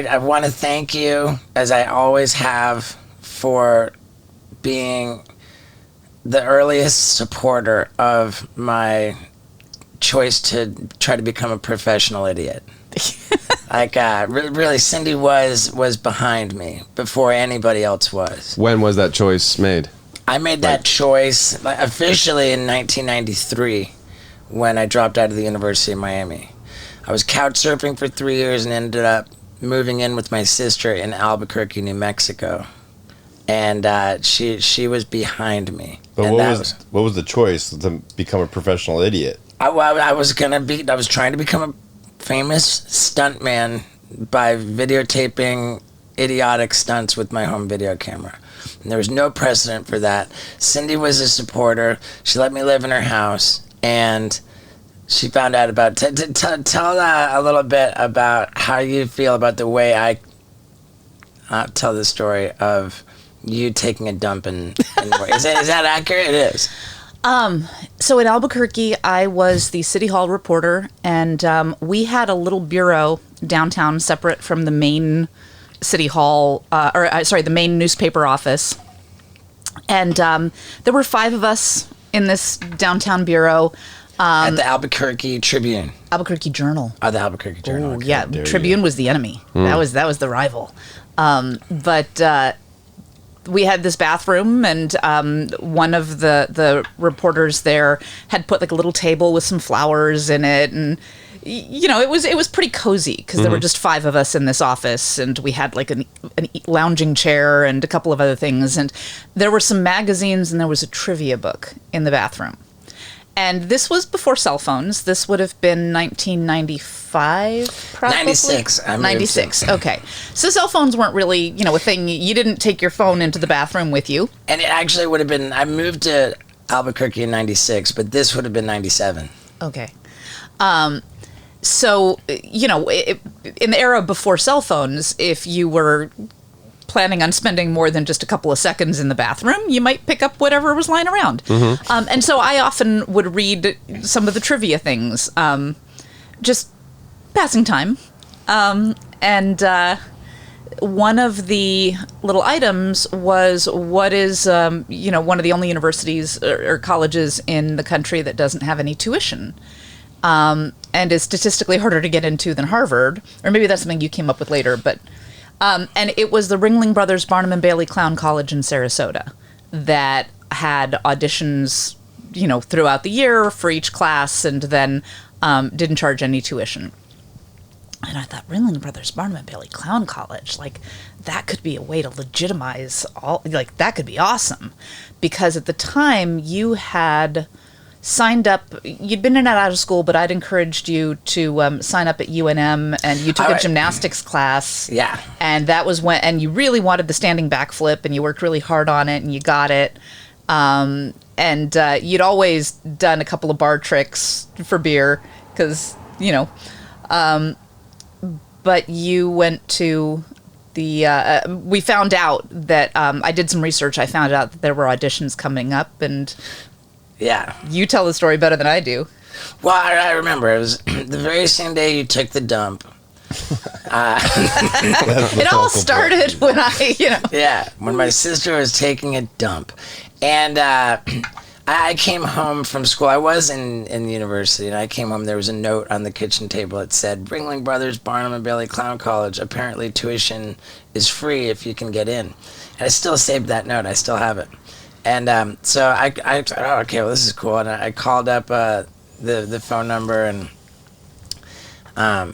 I want to thank you, as I always have, for being the earliest supporter of my choice to try to become a professional idiot. Like, really, Cindy was behind me before anybody else was. When was that choice made? I made that choice officially in 1993 when I dropped out of the University of Miami. I was couch surfing for 3 years and ended up moving in with my sister in Albuquerque, New Mexico. And she was behind me. But what was the choice to become a professional idiot? I was trying to become a famous stuntman by videotaping idiotic stunts with my home video camera. And there was no precedent for that. Cindy was a supporter. She let me live in her house, and she found out about... Tell a little bit about how you feel about the way I tell the story of you taking a dump in is that accurate? It is. So in Albuquerque, I was the City Hall reporter, and we had a little bureau downtown separate from the main City Hall, the main newspaper office. And there were 5 of us in this downtown burew. At the Albuquerque Tribune. Albuquerque Journal. Oh, the Albuquerque Journal. Oh, yeah. Tribune was the enemy. That was the rival. But we had this bathroom, and one of the reporters there had put like a little table with some flowers in it, and it was pretty cozy because there were just 5 of us in this office, and we had like an lounging chair and a couple of other things, and there were some magazines, and there was a trivia book in the bathroom. And this was before cell phones. This would have been 1995, probably? 96. 96, okay. So cell phones weren't really, a thing. You didn't take your phone into the bathroom with you. And it actually would have been... I moved to Albuquerque in 96, but this would have been 97. Okay. So, in the era before cell phones, if you were planning on spending more than just a couple of seconds in the bathroom, you might pick up whatever was lying around. And so I often would read some of the trivia things, just passing time. And one of the little items was what is, one of the only universities or colleges in the country that doesn't have any tuition. And is statistically harder to get into than Harvard. Or maybe that's something you came up with later, but... and it was the Ringling Brothers Barnum and Bailey Clown College in Sarasota that had auditions, throughout the year for each class, and then didn't charge any tuition. And I thought, Ringling Brothers Barnum and Bailey Clown College, that could be a way to legitimize that could be awesome. Because at the time, you had signed up, you'd been in and out of school, but I'd encouraged you to sign up at UNM, and you took a gymnastics class. Yeah. And that was and you really wanted the standing backflip, and you worked really hard on it, and you got it. And you'd always done a couple of bar tricks for beer, because, but you went to we found out that, I did some research, I found out that there were auditions coming up, and... Yeah. You tell the story better than I do. Well, I remember. It was the very same day you took the dump. It all started when Yeah, when my sister was taking a dump. And I came home from school. I was in university, and I came home. There was a note on the kitchen table. It said, Ringling Brothers Barnum and Bailey Clown College. Apparently tuition is free if you can get in. And I still saved that note. I still have it. And so I thought, oh, okay, well, this is cool. And I called up the phone number, and I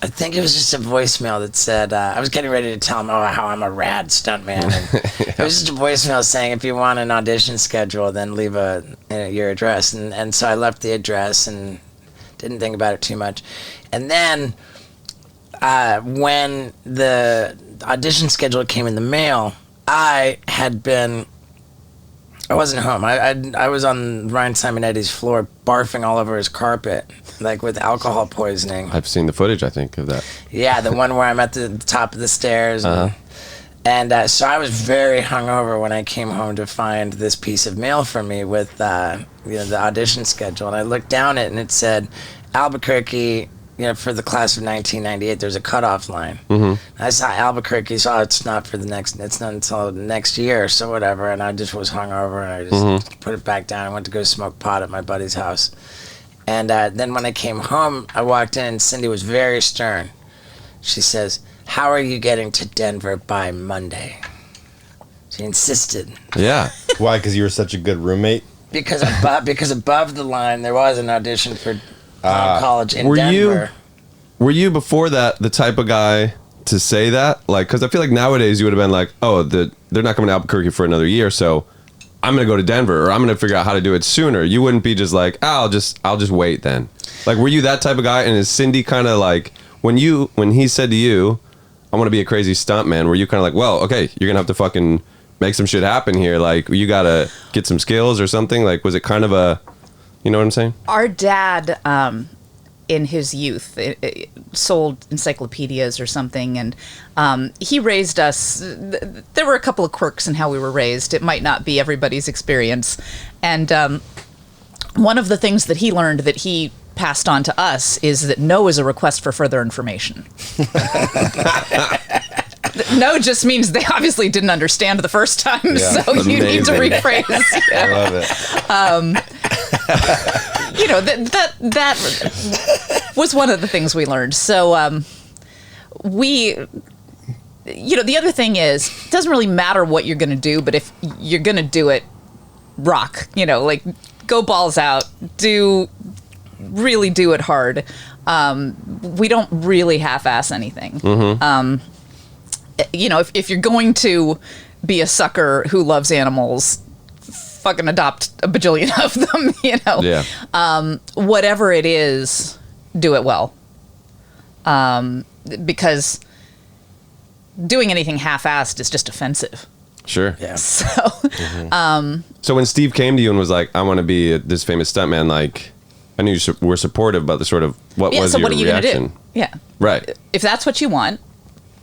think it was just a voicemail that said, I was getting ready to tell him, how I'm a rad stuntman. And it was just a voicemail saying, if you want an audition schedule, then leave your address. And so I left the address and didn't think about it too much. And then when the audition schedule came in the mail, I wasn't home. I was on Ryan Simonetti's floor barfing all over his carpet, with alcohol poisoning. I've seen the footage, I think, of that. Yeah, the one where I'm at the top of the stairs. And so I was very hungover when I came home to find this piece of mail from me with the audition schedule. And I looked down it, and it said, Albuquerque, for the class of 1998, there's a cutoff line. I saw Albuquerque, so it's not until next year, so whatever. And I just was hungover, and I just put it back down. I went to go smoke pot at my buddy's house. And then when I came home, I walked in, and Cindy was very stern. She says, "How are you getting to Denver by Monday?" She insisted. Yeah. Why? Because you were such a good roommate? Because above the line, there was an audition for college in Denver. Were you before that the type of guy to say that? Like, because I feel like nowadays you would have been like, oh, they're not coming to Albuquerque for another year, so I'm going to go to Denver, or I'm going to figure out how to do it sooner. You wouldn't be just like, I'll just wait then. Like, were you that type of guy? And is Cindy kind of like, when he said to you, I want to be a crazy stunt man, were you kind of like, well, okay, you're going to have to fucking make some shit happen here. Like, you got to get some skills or something? Like, was it kind of a, you know what I'm saying? Our dad, in his youth, sold encyclopedias or something, and he raised us. There were a couple of quirks in how we were raised. It might not be everybody's experience. And one of the things that he learned that he passed on to us is that no is a request for further information. No just means they obviously didn't understand the first time, so you need to rephrase. I love it. That was one of the things we learned. So the other thing is, it doesn't really matter what you're going to do, but if you're going to do it, rock. Like, go balls out. Really do it hard. We don't really half-ass anything. If you're going to be a sucker who loves animals, fucking adopt a bajillion of them, Yeah. Whatever it is, do it well. Because doing anything half-assed is just offensive. Sure. Yeah. So, So when Steve came to you and was like, I want to be this famous stuntman, like, I knew you were supportive, but the sort of, what was so your what are you reaction? going to do? Yeah. Right. If that's what you want,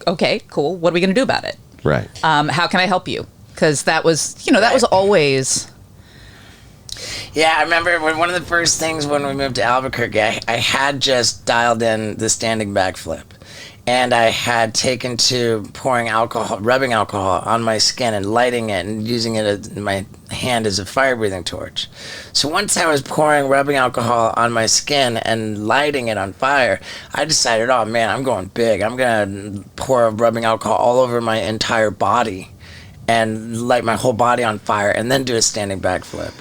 okay, cool. What are we going to do about it? Right. How can I help you? Because that was, that was always... Yeah, I remember one of the first things when we moved to Albuquerque, I had just dialed in the standing backflip. And I had taken to rubbing alcohol on my skin and lighting it and using it in my hand as a fire-breathing torch. So once I was rubbing alcohol on my skin and lighting it on fire, I decided, oh man, I'm going big. I'm going to pour rubbing alcohol all over my entire body and light my whole body on fire and then do a standing backflip.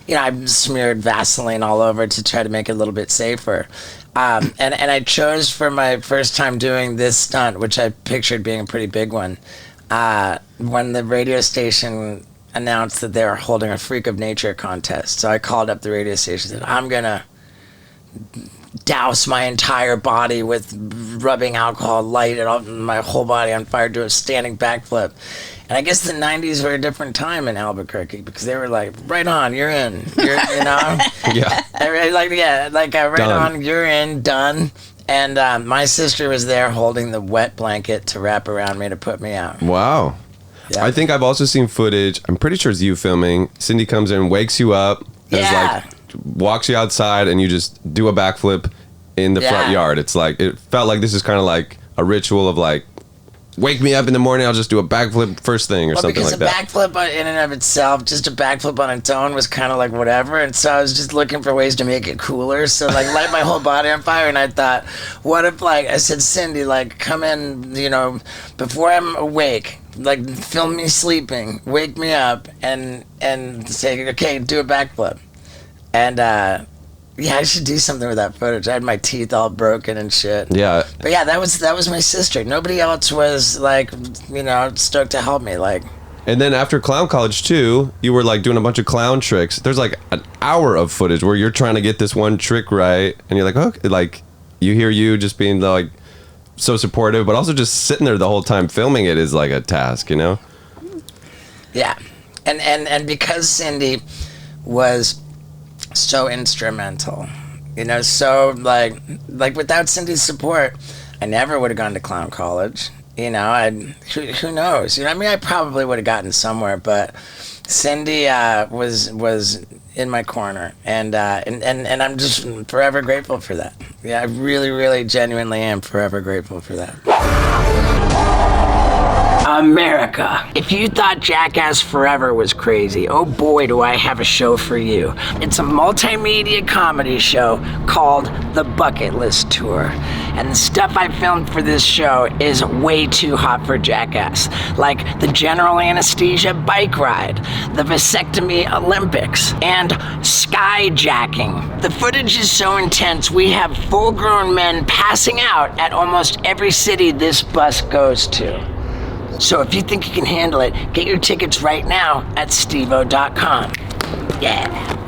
I smeared Vaseline all over to try to make it a little bit safer. And I chose for my first time doing this stunt, which I pictured being a pretty big one, when the radio station announced that they were holding a Freak of Nature contest. So I called up the radio station and said, I'm going to douse my entire body with rubbing alcohol, light it up, my whole body on fire, do a standing backflip. And I guess the 90s were a different time in Albuquerque because they were like, right on, you're in. Yeah. Right Done. on, you're in, done. And my sister was there holding the wet blanket to wrap around me to put me out. Wow. Yeah. I think I've also seen footage. I'm pretty sure it's you filming. Cindy comes in, wakes you up, and is like, walks you outside, and you just do a backflip in the front yard. It's like, it felt like this is kind of like a ritual of like, wake me up in the morning, I'll just do a backflip first thing or something like that. Because a backflip in and of itself, just a backflip on its own was kind of like whatever. And so I was just looking for ways to make it cooler. So like light my whole body on fire. And I thought, what if I said, Cindy, like come in, before I'm awake, like film me sleeping, wake me up and say, okay, do a backflip. And, I should do something with that footage. I had my teeth all broken and shit. Yeah. But yeah, that was my sister. Nobody else was like, stoked to help me. Like, And then after clown college too, you were like doing a bunch of clown tricks. There's like an hour of footage where you're trying to get this one trick right, and you're like, okay, like you hear you just being like so supportive, but also just sitting there the whole time filming it is like a task, Yeah. And because Cindy was so instrumental, so like without Cindy's support, I never would have gone to clown college. Who knows? I probably would have gotten somewhere, but Cindy was in my corner, and I'm just forever grateful for that. Yeah, I really, really, genuinely am forever grateful for that. America. If you thought Jackass Forever was crazy, oh boy, do I have a show for you. It's a multimedia comedy show called The Bucket List Tour. And the stuff I filmed for this show is way too hot for Jackass. Like the general anesthesia bike ride, the vasectomy Olympics, and skyjacking. The footage is so intense, we have full-grown men passing out at almost every city this bus goes to. So if you think you can handle it, get your tickets right now at stevo.com. Yeah.